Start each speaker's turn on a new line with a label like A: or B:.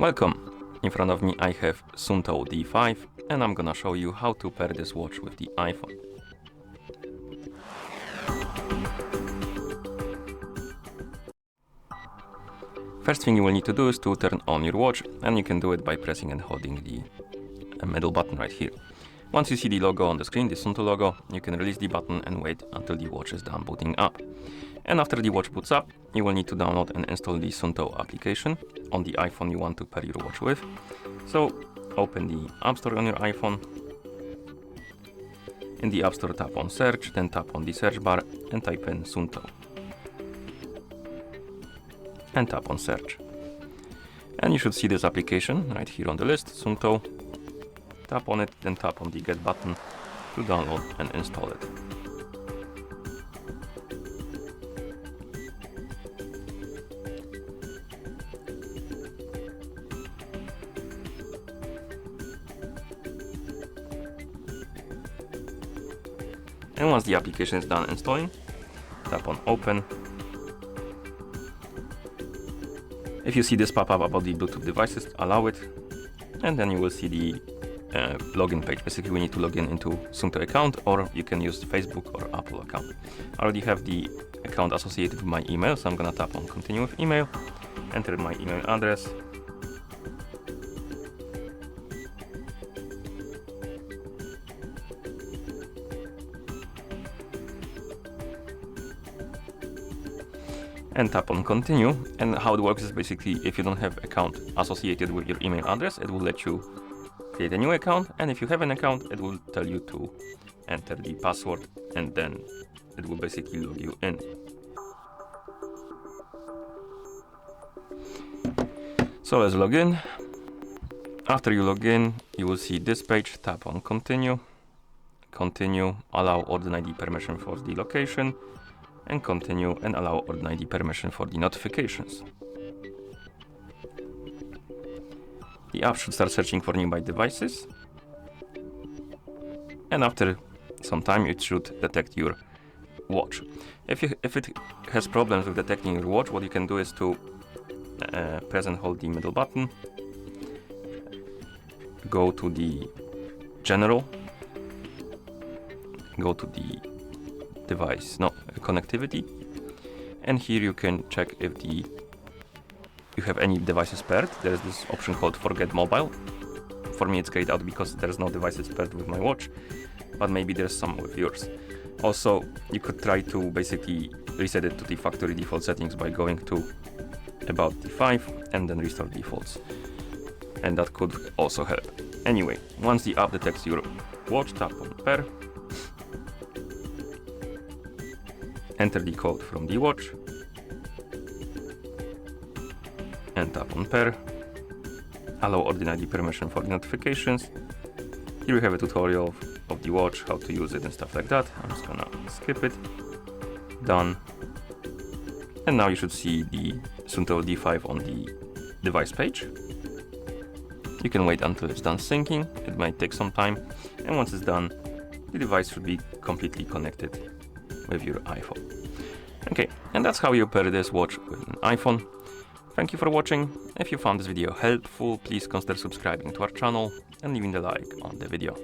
A: Welcome! In front of me I have SUUNTO D5 and I'm gonna show you how to pair this watch with the iPhone. First thing you will need to do is to turn on your watch, and you can do it by pressing and holding the middle button right here. Once you see the logo on the screen, the SUUNTO logo, you can release the button and wait until the watch is done booting up. And after the watch boots up, you will need to download and install the SUUNTO application on the iPhone you want to pair your watch with. So open the App Store on your iPhone. In the App Store, tap on Search, then tap on the search bar and type in SUUNTO. And tap on Search. And you should see this application right here on the list, SUUNTO. Tap on it, then tap on the Get button to download and install it. And once the application is done installing, tap on Open. If you see this pop up about the Bluetooth devices, allow it, and then you will see the login page. Basically, we need to log in into SUUNTO account, or you can use Facebook or Apple account. I already have the account associated with my email, so I'm gonna tap on Continue with Email, enter my email address, and tap on Continue. And how it works is basically, if you don't have account associated with your email address, it will let you create a new account, and if you have an account, it will tell you to enter the password, and then it will basically log you in. So let's log in. After you log in, you will see this page. Tap on Continue, Continue, allow OrdinID permission for the location, and Continue and allow OrdinID permission for the notifications. The app should start searching for nearby devices, and after some time it should detect your watch. If it has problems with detecting your watch, what you can do is to press and hold the middle button, go to the General, go to the device, connectivity, and here you can check if you have any devices paired. There is this option called Forget Mobile. For me it's grayed out because there's no devices paired with my watch, but maybe there's some with yours. Also, you could try to basically reset it to the factory default settings by going to About D5 and then restore defaults, and that could also help. Anyway, once the app detects your watch, tap on Pair, enter the code from the watch, and tap on Pair, allow OrdinID permission for the notifications. Here we have a tutorial of the watch, how to use it and stuff like that. I'm just gonna skip it. Done. And now you should see the SUUNTO D5 on the device page. You can wait until it's done syncing. It might take some time, and once it's done, the device should be completely connected with your iPhone. Okay, and that's how you pair this watch with an iPhone. Thank you for watching. If you found this video helpful, please consider subscribing to our channel and leaving a like on the video.